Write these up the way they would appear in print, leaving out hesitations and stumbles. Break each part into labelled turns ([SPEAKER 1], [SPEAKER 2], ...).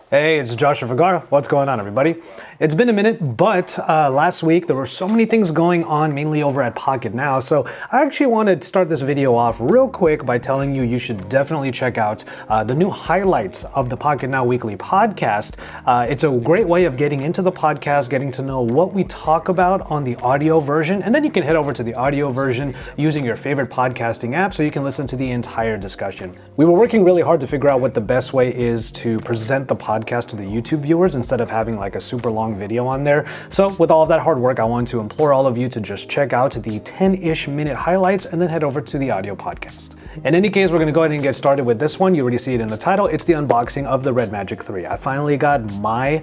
[SPEAKER 1] Hey, it's Joshua Vergara. What's going on, everybody? It's been a minute, but last week there were so many things going on, mainly over at Pocket Now. So I actually want to start this video off real quick by telling you should definitely check out the new highlights of the Pocket Now weekly podcast. It's a great way of getting into the podcast, getting to know what we talk about on the audio version, and then you can head over to the audio version using your favorite podcasting app so you can listen to the entire discussion. We were working really hard to figure out what the best way is to present the podcast to the YouTube viewers instead of having like a super long video on there. So with all of that hard work, I want to implore all of you to just check out the 10-ish minute highlights and then head over to the audio podcast. In any case, we're going to go ahead and get started with this one. You already see it in the title. It's the unboxing of the Red Magic 3. I finally got my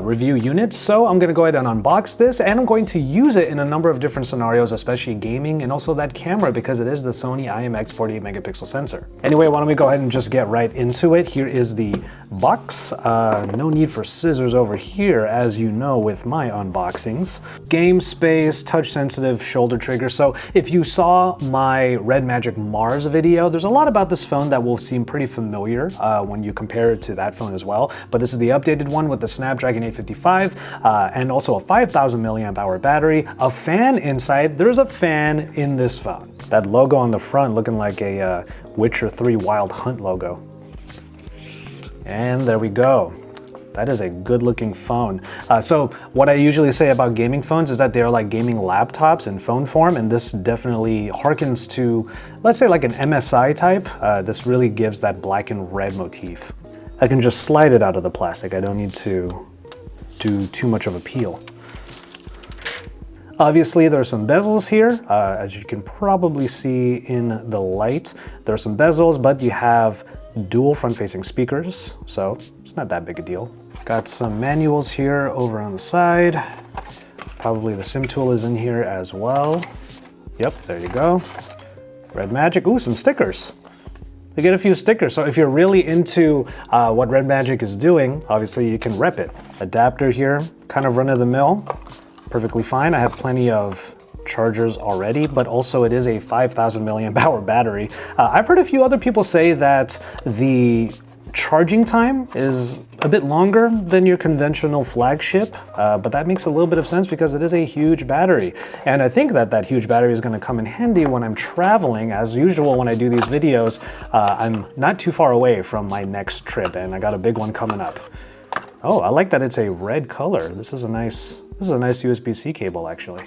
[SPEAKER 1] review unit, so I'm going to go ahead and unbox this, and I'm going to use it in a number of different scenarios, especially gaming and also that camera, because it is the Sony IMX 48 megapixel sensor. Anyway, why don't we go ahead and just get right into it. Here is the box. No need for scissors over here, as you know with my unboxings. Game space, touch sensitive shoulder trigger. So if you saw my Red Magic Mars video, there's a lot about this phone that will seem pretty familiar when you compare it to that phone as well. But this is the updated one with the Snapdragon 855 and also a 5,000 milliamp hour battery, a fan inside. There's a fan in this phone. That logo on the front looking like a Witcher 3 Wild Hunt logo. And there we go. That is a good looking phone. So what I usually say about gaming phones is that they're like gaming laptops in phone form, and this definitely harkens to, let's say, like an MSI type. This really gives that black and red motif. I can just slide it out of the plastic. I don't need to do too much of a peel. Obviously, there are some bezels here. As you can probably see in the light, there are some bezels, but you have dual front-facing speakers, so it's not that big a deal. Got some manuals here over on the side. Probably the SIM tool is in here as well. Yep, there you go. Red Magic, ooh, some stickers. You get a few stickers, so if you're really into what Red Magic is doing, obviously you can rep it. Adapter here, kind of run-of-the-mill, perfectly fine. I have plenty of chargers already, but also it is a 5,000 milliamp hour battery. I've heard a few other people say that the charging time is a bit longer than your conventional flagship, but that makes a little bit of sense because it is a huge battery. And I think that that huge battery is going to come in handy when I'm traveling. As usual, when I do these videos, I'm not too far away from my next trip, and I got a big one coming up. Oh, I like that it's a red color. This is a nice USB-C cable, actually.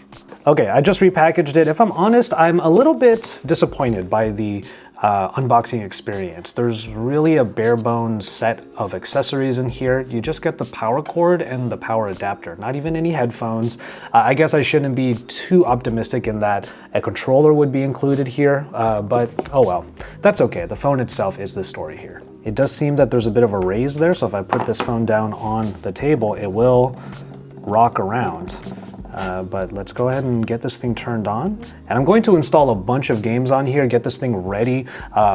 [SPEAKER 1] Okay, I just repackaged it. If I'm honest, I'm a little bit disappointed by the unboxing experience. There's really a bare bones set of accessories in here. You just get the power cord and the power adapter, not even any headphones. I guess I shouldn't be too optimistic in that a controller would be included here, but oh well, that's okay. The phone itself is the story here. It does seem that there's a bit of a raise there, so if I put this phone down on the table, it will rock around. But let's go ahead and get this thing turned on. And I'm going to install a bunch of games on here, get this thing ready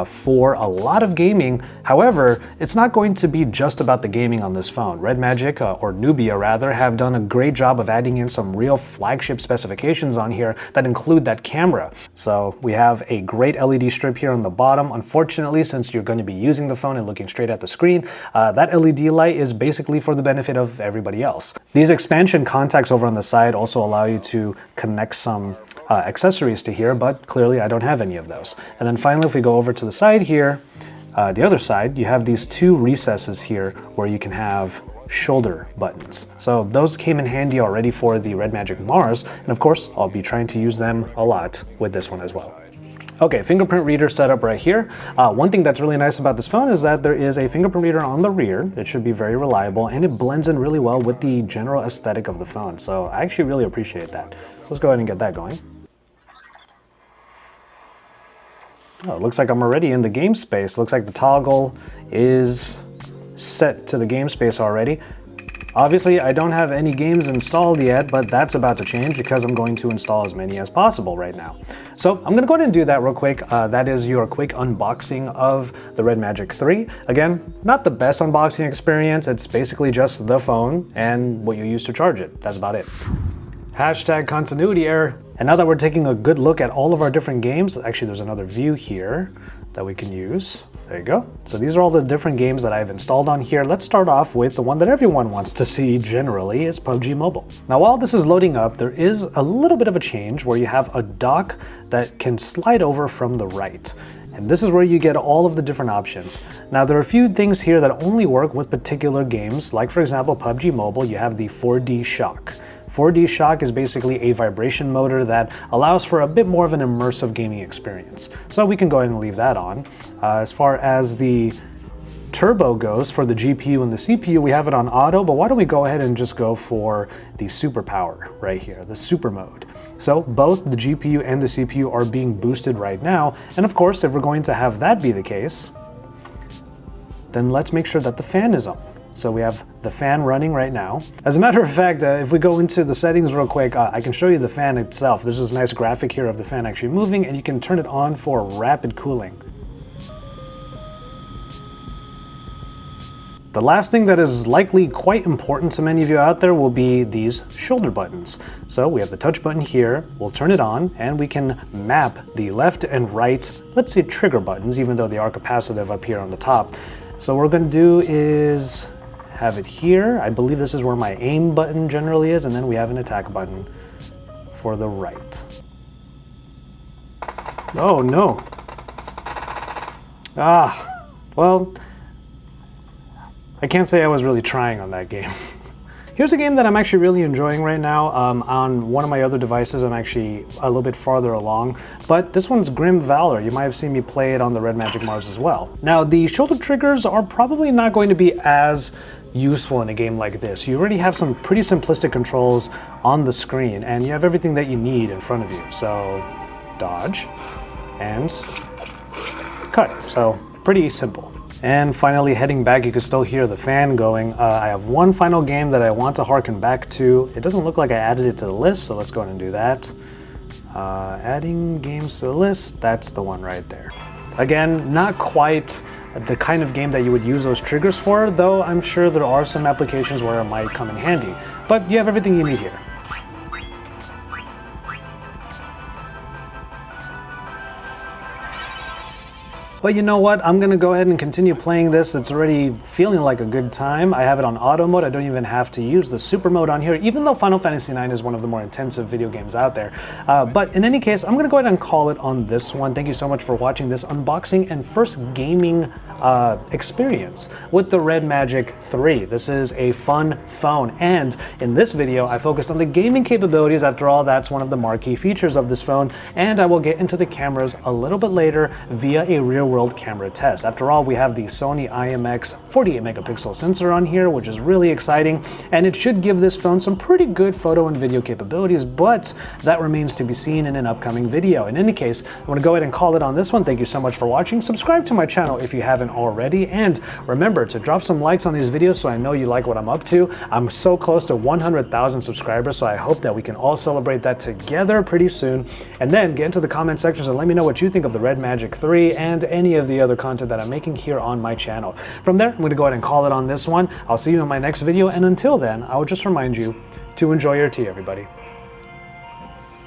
[SPEAKER 1] for a lot of gaming. However, it's not going to be just about the gaming on this phone. Red Magic, or Nubia rather, have done a great job of adding in some real flagship specifications on here that include that camera. So we have a great LED strip here on the bottom. Unfortunately, since you're going to be using the phone and looking straight at the screen, that LED light is basically for the benefit of everybody else. These expansion contacts over on the side also allow you to connect some accessories to here, but clearly I don't have any of those. And then finally, if we go over to the side here, the other side, you have these two recesses here where you can have shoulder buttons. So those came in handy already for the Red Magic Mars, and of course, I'll be trying to use them a lot with this one as well. Okay, fingerprint reader setup right here. One thing that's really nice about this phone is that there is a fingerprint reader on the rear. It should be very reliable, and it blends in really well with the general aesthetic of the phone. So I actually really appreciate that. So let's go ahead and get that going. Oh, it looks like I'm already in the game space. Looks like the toggle is set to the game space already. Obviously, I don't have any games installed yet, but that's about to change because I'm going to install as many as possible right now. So I'm gonna go ahead and do that real quick. That is your quick unboxing of the Red Magic 3. Again, not the best unboxing experience. It's basically just the phone and what you use to charge it. That's about it. Hashtag continuity error. And now that we're taking a good look at all of our different games, actually there's another view here. that we can use. There you go. So these are all the different games that I've installed on here. Let's start off with the one that everyone wants to see generally, is PUBG Mobile. Now while this is loading up, there is a little bit of a change where you have a dock that can slide over from the right. And this is where you get all of the different options. Now there are a few things here that only work with particular games, like for example PUBG Mobile, you have the 4D shock. 4D shock is basically a vibration motor that allows for a bit more of an immersive gaming experience. So we can go ahead and leave that on. As far as the turbo goes for the GPU and the CPU, we have it on auto, but why don't we go ahead and just go for the super power right here, the super mode. So both the GPU and the CPU are being boosted right now. And of course, if we're going to have that be the case, then let's make sure that the fan is on. So we have the fan running right now. As a matter of fact, if we go into the settings real quick, I can show you the fan itself. There's this nice graphic here of the fan actually moving, and you can turn it on for rapid cooling. The last thing that is likely quite important to many of you out there will be these shoulder buttons. So we have the touch button here, we'll turn it on, and we can map the left and right, let's say trigger buttons, even though they are capacitive up here on the top. So what we're gonna do is have it here. I believe this is where my aim button generally is, and then we have an attack button for the right. Oh no. Well, I can't say I was really trying on that game. Here's a game that I'm actually really enjoying right now. On one of my other devices, I'm actually a little bit farther along, but this one's Grim Valor. You might have seen me play it on the Red Magic Mars as well. Now, the shoulder triggers are probably not going to be as useful in a game like this. You already have some pretty simplistic controls on the screen, and you have everything that you need in front of you. So, dodge and cut. So, pretty simple. And finally, heading back, you can still hear the fan going. I have one final game that I want to harken back to. It doesn't look like I added it to the list, so let's go ahead and do that. Adding games to the list, that's the one right there. Again, not quite the kind of game that you would use those triggers for, though I'm sure there are some applications where it might come in handy. But you have everything you need here. But you know what? I'm gonna go ahead and continue playing this. It's already feeling like a good time. I have it on auto mode. I don't even have to use the super mode on here, even though Final Fantasy IX is one of the more intensive video games out there. But in any case, I'm gonna go ahead and call it on this one. Thank you so much for watching this unboxing and first gaming experience with the Red Magic 3. This is a fun phone, and in this video, I focused on the gaming capabilities. After all, that's one of the marquee features of this phone, and I will get into the cameras a little bit later via a real-world camera test. After all, we have the Sony IMX 48 megapixel sensor on here, which is really exciting, and it should give this phone some pretty good photo and video capabilities, but that remains to be seen in an upcoming video. In any case, I'm going to go ahead and call it on this one. Thank you so much for watching. Subscribe to my channel if you haven't already, and remember to drop some likes on these videos so I know you like what I'm up to. I'm so close to 100,000 subscribers, so I hope that we can all celebrate that together pretty soon. And then get into the comment sections and let me know what you think of the Red Magic 3 and any of the other content that I'm making here on my channel. From there, I'm going to go ahead and call it on this one. I'll see you in my next video, and until then, I will just remind you to enjoy your tea, everybody.